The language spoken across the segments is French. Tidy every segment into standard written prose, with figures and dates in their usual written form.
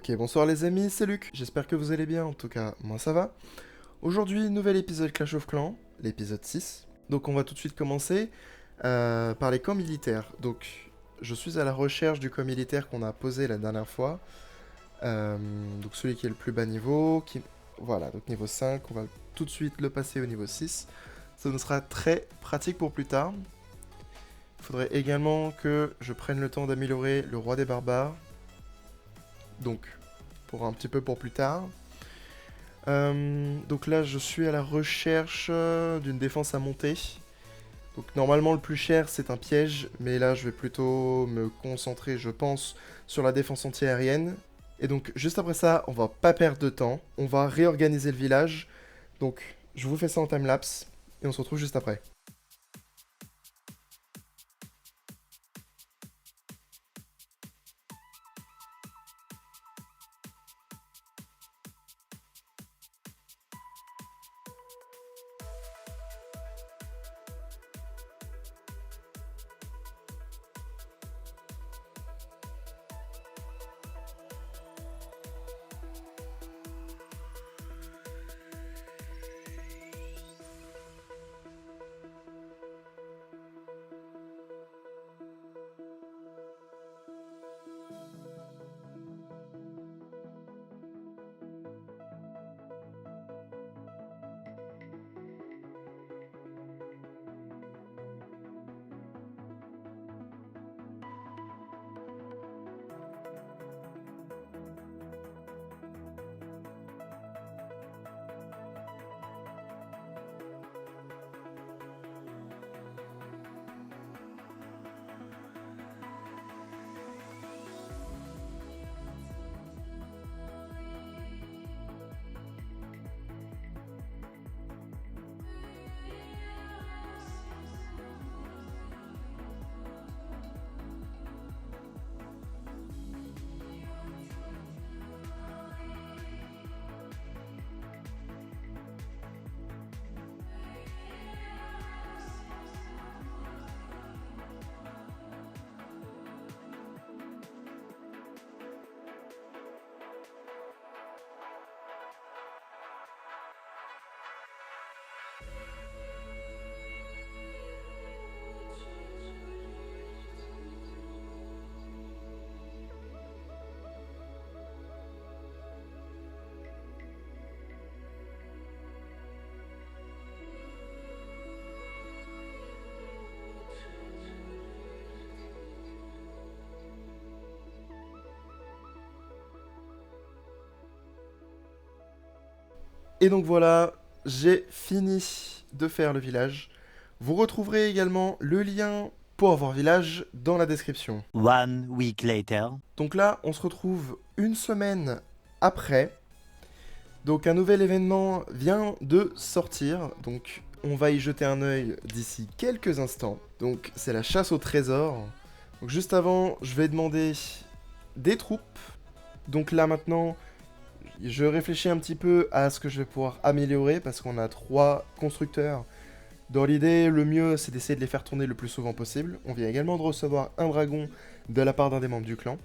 Ok, bonsoir les amis, c'est Luc, j'espère que vous allez bien, en tout cas, moi ça va. Aujourd'hui, nouvel épisode Clash of Clans, l'épisode 6. Donc on va tout de suite commencer par les camps militaires. Donc je suis à la recherche du camp militaire qu'on a posé la dernière fois. Donc celui qui est le plus bas niveau, voilà, donc niveau 5, on va tout de suite le passer au niveau 6. Ça nous sera très pratique pour plus tard. Il faudrait également que je prenne le temps d'améliorer le roi des barbares. Donc, pour un petit peu pour plus tard. Donc là, je suis à la recherche d'une défense à monter. Donc normalement, le plus cher, c'est un piège. Mais là, je vais plutôt me concentrer, je pense, sur la défense anti-aérienne. Et donc, juste après ça, on va pas perdre de temps. On va réorganiser le village. Donc, je vous fais ça en timelapse. Et on se retrouve juste après. Et donc voilà, j'ai fini de faire le village. Vous retrouverez également le lien pour avoir village dans la description. One week later. Donc là, on se retrouve une semaine après. Donc un nouvel événement vient de sortir. Donc on va y jeter un œil d'ici quelques instants. Donc c'est la chasse au trésor. Donc juste avant, je vais demander des troupes. Donc là maintenant, je réfléchis un petit peu à ce que je vais pouvoir améliorer parce qu'on a 3 constructeurs. Dans l'idée, le mieux c'est d'essayer de les faire tourner le plus souvent possible. On vient également de recevoir un dragon de la part d'un des membres du clan.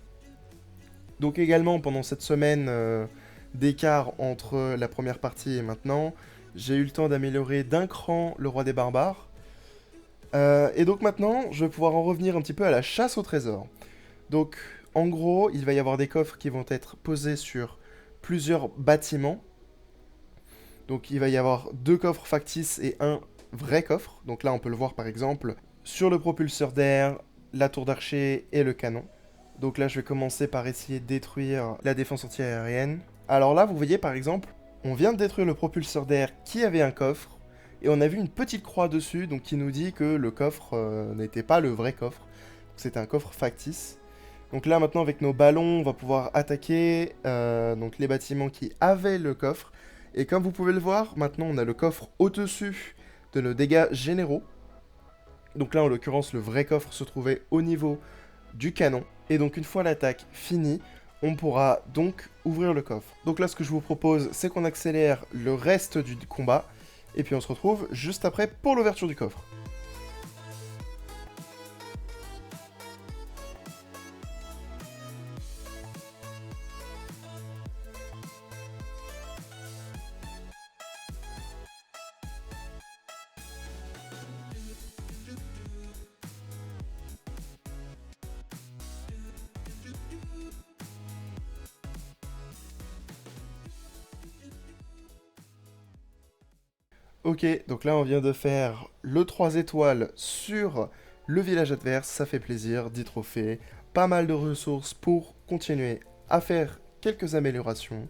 Donc également pendant cette semaine d'écart entre la première partie et maintenant, j'ai eu le temps d'améliorer d'un cran le roi des barbares. Et donc maintenant, je vais pouvoir en revenir un petit peu à la chasse au trésor. Donc en gros, il va y avoir des coffres qui vont être posés sur plusieurs bâtiments. Donc il va y avoir 2 coffres factices et un vrai coffre. Donc là, on peut le voir par exemple sur le propulseur d'air, la tour d'archer et le canon. Donc là, je vais commencer par essayer de détruire la défense anti-aérienne. Alors là, vous voyez par exemple, on vient de détruire le propulseur d'air qui avait un coffre. Et on a vu une petite croix dessus, donc qui nous dit que le coffre n'était pas le vrai coffre. C'était un coffre factice. Donc là, maintenant, avec nos ballons, on va pouvoir attaquer donc les bâtiments qui avaient le coffre. Et comme vous pouvez le voir, maintenant, on a le coffre au-dessus de nos dégâts généraux. Donc là, en l'occurrence, le vrai coffre se trouvait au niveau du canon. Et donc, une fois l'attaque finie, on pourra donc ouvrir le coffre. Donc là, ce que je vous propose, c'est qu'on accélère le reste du combat. Et puis on se retrouve juste après pour l'ouverture du coffre. Ok, donc là on vient de faire le 3 étoiles sur le village adverse, ça fait plaisir, 10 trophées, pas mal de ressources pour continuer à faire quelques améliorations.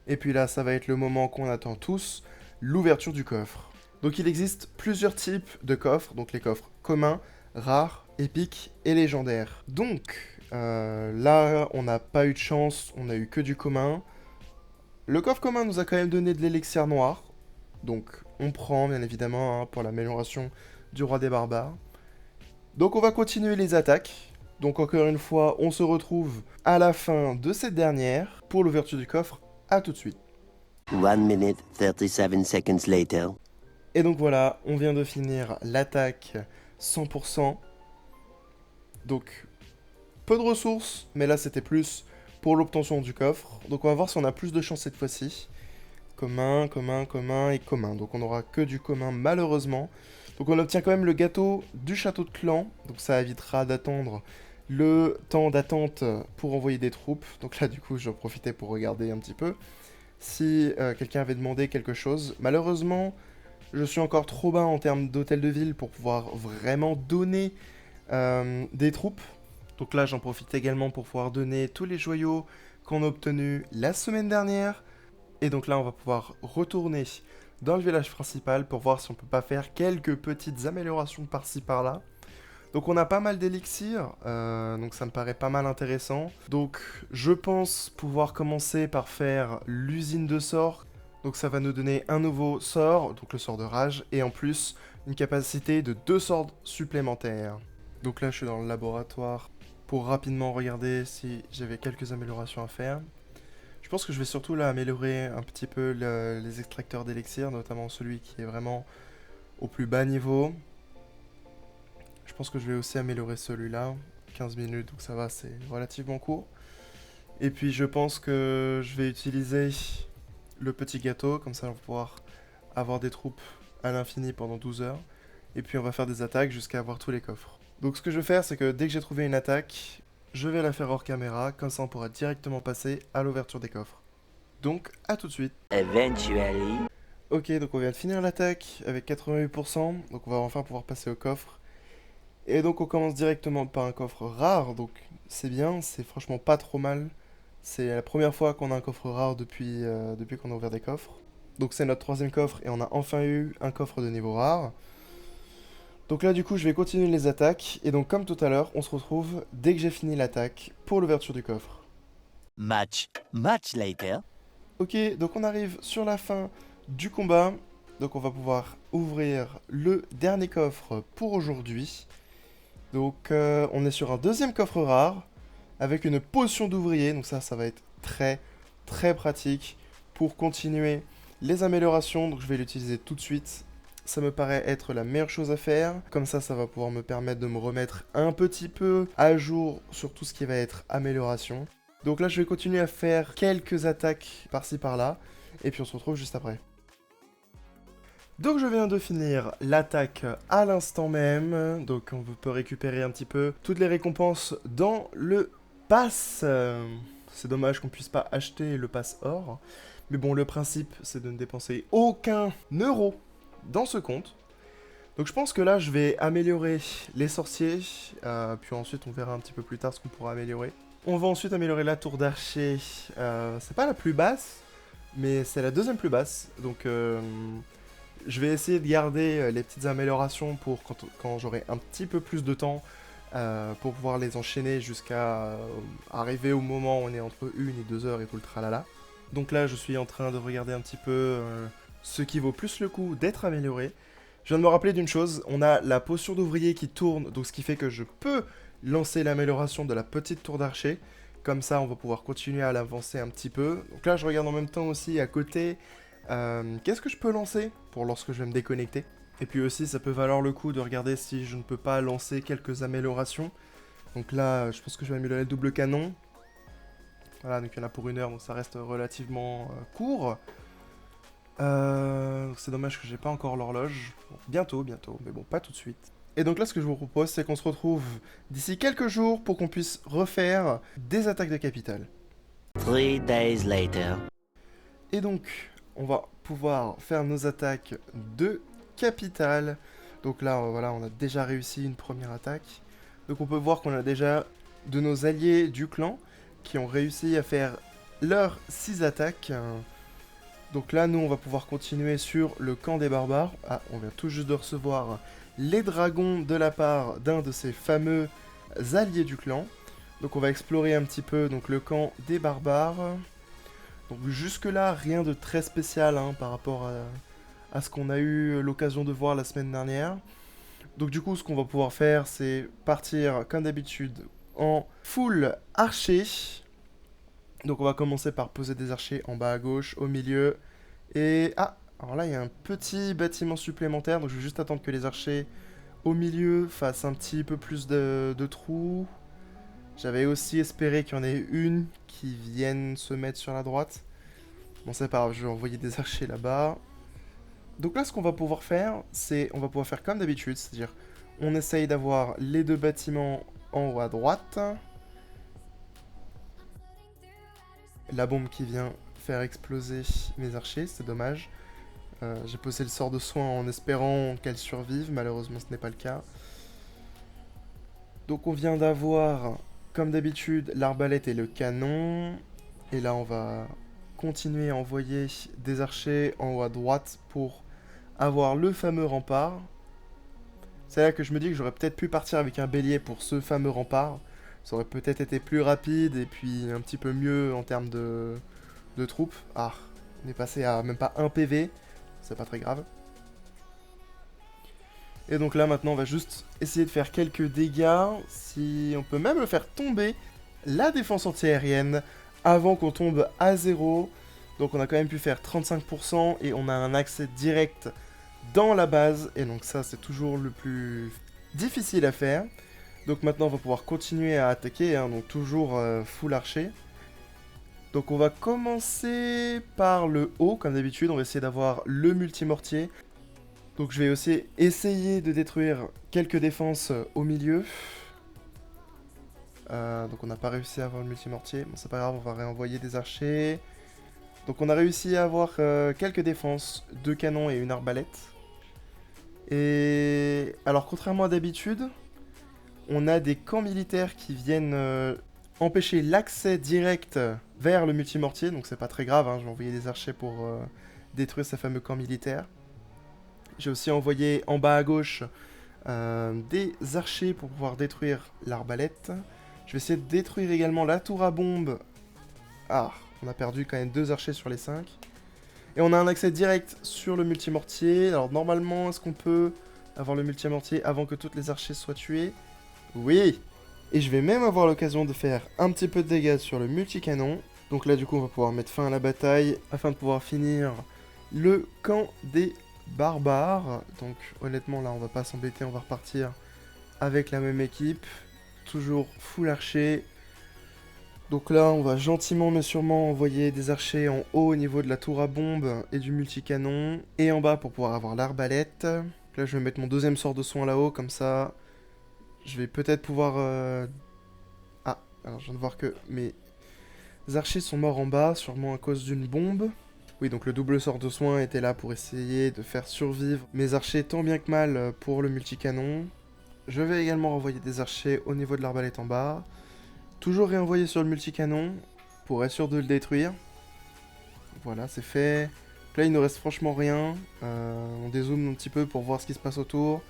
Et puis là, ça va être le moment qu'on attend tous, l'ouverture du coffre. Donc il existe plusieurs types de coffres, donc les coffres communs, rares, épiques et légendaires. Donc là, on n'a pas eu de chance, on a eu que du commun. Le coffre commun nous a quand même donné de l'élixir noir, donc on prend bien évidemment hein, pour l'amélioration du roi des barbares. Donc on va continuer les attaques. Donc encore une fois, on se retrouve à la fin de cette dernière pour l'ouverture du coffre. À tout de suite. 1 minute 37 seconds later. Et donc voilà, on vient de finir l'attaque 100%. Donc peu de ressources, mais là c'était plus pour l'obtention du coffre. Donc on va voir si on a plus de chance cette fois-ci. Commun, commun, commun et commun. Donc on n'aura que du commun malheureusement. Donc on obtient quand même le gâteau du château de clan. Donc ça évitera d'attendre le temps d'attente pour envoyer des troupes. Donc là du coup je profitais pour regarder un petit peu si quelqu'un avait demandé quelque chose. Malheureusement je suis encore trop bas en termes d'hôtel de ville pour pouvoir vraiment donner des troupes. Donc là j'en profite également pour pouvoir donner tous les joyaux qu'on a obtenus la semaine dernière. Et donc là on va pouvoir retourner dans le village principal pour voir si on peut pas faire quelques petites améliorations par-ci par-là. Donc on a pas mal d'élixirs, donc ça me paraît pas mal intéressant. Donc je pense pouvoir commencer par faire l'usine de sorts. Donc ça va nous donner un nouveau sort, donc le sort de rage, et en plus une capacité de 2 sorts supplémentaires. Donc là je suis dans le laboratoire pour rapidement regarder si j'avais quelques améliorations à faire. Je pense que je vais surtout là améliorer un petit peu les extracteurs d'élixir, notamment celui qui est vraiment au plus bas niveau. Je pense que je vais aussi améliorer celui-là, 15 minutes, donc ça va, c'est relativement court. Et puis je pense que je vais utiliser le petit gâteau, comme ça on va pouvoir avoir des troupes à l'infini pendant 12 heures. Et puis on va faire des attaques jusqu'à avoir tous les coffres. Donc ce que je vais faire, c'est que dès que j'ai trouvé une attaque, je vais la faire hors caméra, comme ça on pourra directement passer à l'ouverture des coffres. Donc à tout de suite. Eventually. Ok, donc on vient de finir l'attaque avec 88%, donc on va enfin pouvoir passer au coffre. Et donc on commence directement par un coffre rare, donc c'est bien, c'est franchement pas trop mal. C'est la première fois qu'on a un coffre rare depuis qu'on a ouvert des coffres. Donc c'est notre 3e coffre et on a enfin eu un coffre de niveau rare. Donc là du coup je vais continuer les attaques, et donc comme tout à l'heure, on se retrouve dès que j'ai fini l'attaque pour l'ouverture du coffre. Much later. Ok, donc on arrive sur la fin du combat, donc on va pouvoir ouvrir le dernier coffre pour aujourd'hui. Donc on est sur un 2e coffre rare, avec une potion d'ouvrier, donc ça va être très très pratique pour continuer les améliorations, donc je vais l'utiliser tout de suite. Ça me paraît être la meilleure chose à faire. Comme ça va pouvoir me permettre de me remettre un petit peu à jour sur tout ce qui va être amélioration. Donc là, je vais continuer à faire quelques attaques par-ci par-là. Et puis on se retrouve juste après. Donc je viens de finir l'attaque à l'instant même. Donc on peut récupérer un petit peu toutes les récompenses dans le pass. C'est dommage qu'on puisse pas acheter le pass or. Mais bon, le principe, c'est de ne dépenser aucun euro dans ce compte. Donc je pense que là je vais améliorer les sorciers, puis ensuite on verra un petit peu plus tard ce qu'on pourra améliorer. On va ensuite améliorer la tour d'archer, c'est pas la plus basse, mais c'est la 2e plus basse, donc je vais essayer de garder les petites améliorations pour quand j'aurai un petit peu plus de temps, pour pouvoir les enchaîner jusqu'à arriver au moment où on est entre 1 et 2 heures et tout le tralala. Donc là je suis en train de regarder un petit peu ce qui vaut plus le coup d'être amélioré. Je viens de me rappeler d'une chose, on a la potion d'ouvrier qui tourne, donc ce qui fait que je peux lancer l'amélioration de la petite tour d'archer. Comme ça, on va pouvoir continuer à l'avancer un petit peu. Donc là, je regarde en même temps aussi à côté, qu'est-ce que je peux lancer pour lorsque je vais me déconnecter. Et puis aussi, ça peut valoir le coup de regarder si je ne peux pas lancer quelques améliorations. Donc là, je pense que je vais améliorer le double canon. Voilà, donc il y en a pour 1 heure, donc ça reste relativement court. C'est dommage que j'ai pas encore l'horloge. Bon, bientôt, mais bon, pas tout de suite. Et donc là, ce que je vous propose, c'est qu'on se retrouve d'ici quelques jours pour qu'on puisse refaire des attaques de capitale. 3 days later. Et donc, on va pouvoir faire nos attaques de capitale. Donc là, voilà, on a déjà réussi une première attaque. Donc on peut voir qu'on a déjà de nos alliés du clan qui ont réussi à faire leurs 6 attaques. Donc là, nous, on va pouvoir continuer sur le camp des barbares. Ah, on vient tout juste de recevoir les dragons de la part d'un de ces fameux alliés du clan. Donc on va explorer un petit peu donc, le camp des barbares. Donc jusque là, rien de très spécial hein, par rapport à ce qu'on a eu l'occasion de voir la semaine dernière. Donc du coup, ce qu'on va pouvoir faire, c'est partir comme d'habitude en full archer. Donc on va commencer par poser des archers en bas à gauche, au milieu. Et... Ah, alors là, il y a un petit bâtiment supplémentaire. Donc je vais juste attendre que les archers au milieu fassent un petit peu plus de trous. J'avais aussi espéré qu'il y en ait une qui vienne se mettre sur la droite. Bon, c'est pas grave, je vais envoyer des archers là-bas. Donc là, ce qu'on va pouvoir faire, c'est... On va pouvoir faire comme d'habitude, c'est-à-dire... On essaye d'avoir les deux bâtiments en haut à droite. La bombe qui vient faire exploser mes archers, c'est dommage. J'ai posé le sort de soin en espérant qu'elle survive, malheureusement ce n'est pas le cas. Donc on vient d'avoir, comme d'habitude, l'arbalète et le canon. Et là on va continuer à envoyer des archers en haut à droite pour avoir le fameux rempart. C'est là que je me dis que j'aurais peut-être pu partir avec un bélier pour ce fameux rempart. Ça aurait peut-être été plus rapide et puis un petit peu mieux en termes de troupes. Ah, on est passé à même pas 1 PV, c'est pas très grave. Et donc là maintenant on va juste essayer de faire quelques dégâts. Si on peut même le faire tomber la défense antiaérienne avant qu'on tombe à 0. Donc on a quand même pu faire 35% et on a un accès direct dans la base. Et donc ça c'est toujours le plus difficile à faire. Donc maintenant on va pouvoir continuer à attaquer, hein, donc toujours full archer. Donc on va commencer par le haut, comme d'habitude, on va essayer d'avoir le multimortier. Donc je vais aussi essayer de détruire quelques défenses au milieu. Donc on n'a pas réussi à avoir le multimortier, bon c'est pas grave, on va réenvoyer des archers. Donc on a réussi à avoir quelques défenses, 2 canons et une arbalète. Et alors contrairement à d'habitude, on a des camps militaires qui viennent empêcher l'accès direct vers le multimortier, donc c'est pas très grave, hein, je vais envoyer des archers pour détruire ces fameux camps militaires. J'ai aussi envoyé en bas à gauche des archers pour pouvoir détruire l'arbalète. Je vais essayer de détruire également la tour à bombe. Ah, on a perdu quand même 2 archers sur les 5. Et on a un accès direct sur le multimortier. Alors normalement, est-ce qu'on peut avoir le multimortier avant que toutes les archers soient tués? Oui. Et je vais même avoir l'occasion de faire un petit peu de dégâts sur le multicanon. Donc là, du coup, on va pouvoir mettre fin à la bataille afin de pouvoir finir le camp des barbares. Donc honnêtement, là, on va pas s'embêter, on va repartir avec la même équipe. Toujours full archer. Donc là, on va gentiment mais sûrement envoyer des archers en haut au niveau de la tour à bombe et du multicanon. Et en bas pour pouvoir avoir l'arbalète. Là, je vais mettre mon deuxième sort de soin là-haut, comme ça... Je vais peut-être pouvoir... Ah, alors je viens de voir que mes archers sont morts en bas, sûrement à cause d'une bombe. Oui, donc le double sort de soin était là pour essayer de faire survivre mes archers tant bien que mal pour le multicanon. Je vais également renvoyer des archers au niveau de l'arbalète en bas. Toujours réenvoyer sur le multicanon pour être sûr de le détruire. Voilà, c'est fait. Là, il ne reste franchement rien. On dézoome un petit peu pour voir ce qui se passe autour.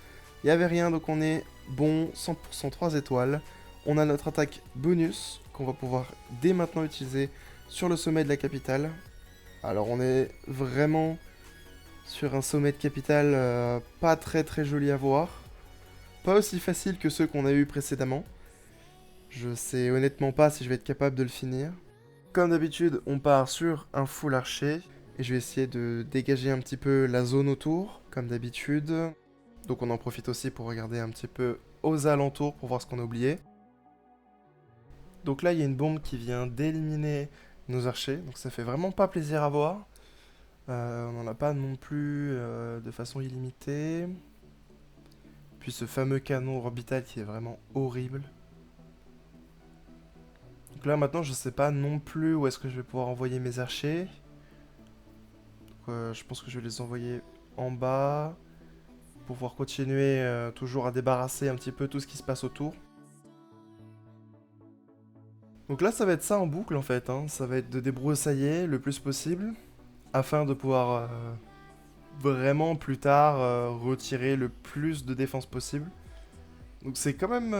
Il n'y avait rien, donc on est bon, 100% 3 étoiles. On a notre attaque bonus qu'on va pouvoir dès maintenant utiliser sur le sommet de la capitale. Alors on est vraiment sur un sommet de capitale pas très joli à voir. Pas aussi facile que ceux qu'on a eu précédemment. Je sais honnêtement pas si je vais être capable de le finir. Comme d'habitude, on part sur un full archer. Et je vais essayer de dégager un petit peu la zone autour, comme d'habitude. Donc on en profite aussi pour regarder un petit peu aux alentours pour voir ce qu'on a oublié. Donc là, il y a une bombe qui vient d'éliminer nos archers. Donc ça fait vraiment pas plaisir à voir. On n'en a pas non plus de façon illimitée. Puis ce fameux canon orbital qui est vraiment horrible. Donc là maintenant je sais pas non plus où est-ce que je vais pouvoir envoyer mes archers. Donc je pense que je vais les envoyer en bas pour pouvoir continuer toujours à débarrasser un petit peu tout ce qui se passe autour. Donc là, ça va être ça en boucle en fait, hein. Ça va être de débroussailler le plus possible afin de pouvoir vraiment plus tard retirer le plus de défense possible. Donc c'est quand même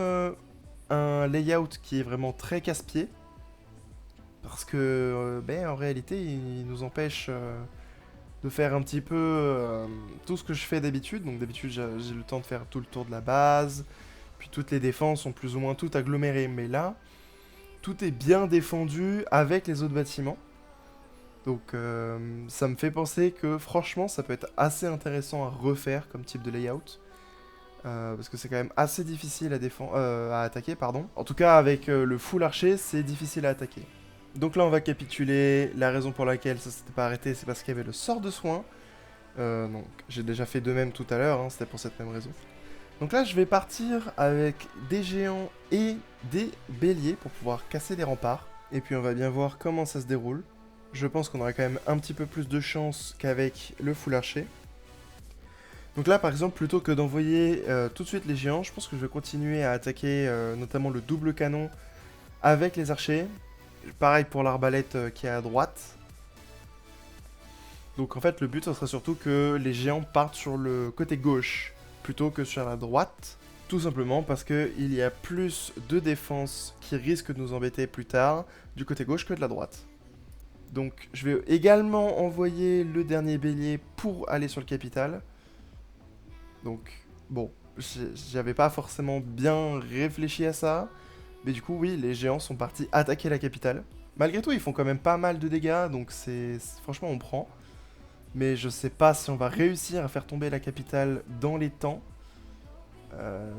un layout qui est vraiment très casse-pied parce que en réalité il nous empêche de faire un petit peu tout ce que je fais d'habitude. Donc d'habitude j'ai le temps de faire tout le tour de la base, puis toutes les défenses sont plus ou moins toutes agglomérées, mais là tout est bien défendu avec les autres bâtiments. Donc ça me fait penser que franchement ça peut être assez intéressant à refaire comme type de layout. Parce que c'est quand même assez difficile à attaquer, pardon. En tout cas avec le full archer c'est difficile à attaquer. Donc là on va capituler, la raison pour laquelle ça s'était pas arrêté c'est parce qu'il y avait le sort de soin. Donc j'ai déjà fait de même tout à l'heure, hein, c'était pour cette même raison. Donc là je vais partir avec des géants et des béliers pour pouvoir casser des remparts. Et puis on va bien voir comment ça se déroule. Je pense qu'on aura quand même un petit peu plus de chance qu'avec le full archer. Donc là par exemple plutôt que d'envoyer tout de suite les géants, je pense que je vais continuer à attaquer notamment le double canon avec les archers. Pareil pour l'arbalète qui est à droite. Donc en fait le but ce serait surtout que les géants partent sur le côté gauche plutôt que sur la droite. Tout simplement parce qu'il y a plus de défense qui risque de nous embêter plus tard du côté gauche que de la droite. Donc je vais également envoyer le dernier bélier pour aller sur le capital. Donc bon, j'avais pas forcément bien réfléchi à ça. Mais du coup oui, les géants sont partis attaquer la capitale. Malgré tout ils font quand même pas mal de dégâts, donc franchement on prend. Mais je sais pas si on va réussir à faire tomber la capitale dans les temps.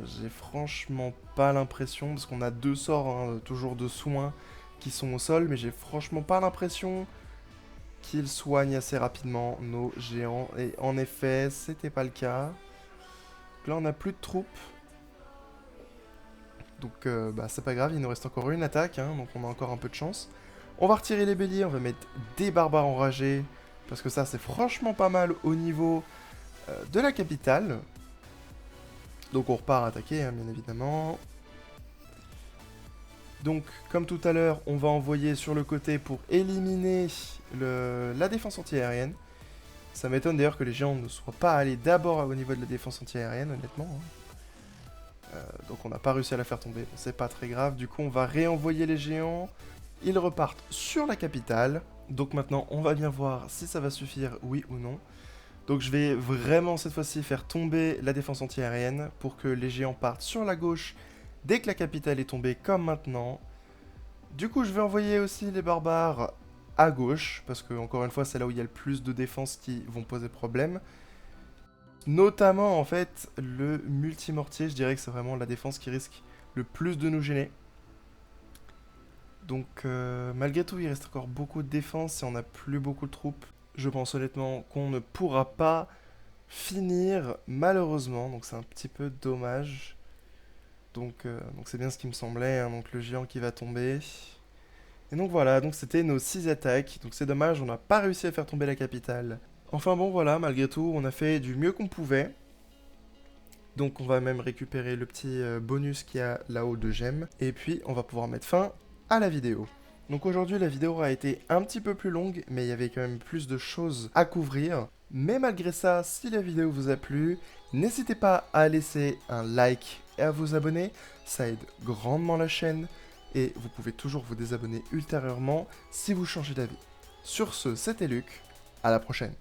J'ai franchement pas l'impression, parce qu'on a 2 sorts, hein, toujours de soins, qui sont au sol, mais j'ai franchement pas l'impression qu'ils soignent assez rapidement nos géants. Et en effet, c'était pas le cas. Donc là, on a plus de troupes. Donc c'est pas grave, il nous reste encore une attaque, hein, donc on a encore un peu de chance. On va retirer les béliers, on va mettre des barbares enragés, parce que ça c'est franchement pas mal au niveau de la capitale. Donc on repart attaquer, hein, bien évidemment. Donc comme tout à l'heure, on va envoyer sur le côté pour éliminer la défense anti-aérienne. Ça m'étonne d'ailleurs que les géants ne soient pas allés d'abord au niveau de la défense anti-aérienne, honnêtement. Donc on n'a pas réussi à la faire tomber, bon, c'est pas très grave. Du coup on va réenvoyer les géants. Ils repartent sur la capitale. Donc maintenant on va bien voir si ça va suffire, oui ou non. Donc je vais vraiment cette fois-ci faire tomber la défense anti-aérienne pour que les géants partent sur la gauche dès que la capitale est tombée comme maintenant. Du coup je vais envoyer aussi les barbares à gauche parce que encore une fois c'est là où il y a le plus de défenses qui vont poser problème. Notamment en fait le multimortier, je dirais que c'est vraiment la défense qui risque le plus de nous gêner. Donc malgré tout il reste encore beaucoup de défense et on n'a plus beaucoup de troupes. Je pense honnêtement qu'on ne pourra pas finir malheureusement, donc c'est un petit peu dommage. Donc c'est bien ce qui me semblait, hein, donc le géant qui va tomber. Et donc voilà, donc c'était nos 6 attaques, donc c'est dommage, on n'a pas réussi à faire tomber la capitale. Enfin bon voilà, malgré tout, on a fait du mieux qu'on pouvait. Donc on va même récupérer le petit bonus qu'il y a là-haut de gemmes. Et puis on va pouvoir mettre fin à la vidéo. Donc aujourd'hui la vidéo a été un petit peu plus longue, mais il y avait quand même plus de choses à couvrir. Mais malgré ça, si la vidéo vous a plu, n'hésitez pas à laisser un like et à vous abonner, ça aide grandement la chaîne. Et vous pouvez toujours vous désabonner ultérieurement si vous changez d'avis. Sur ce, c'était Luc, à la prochaine.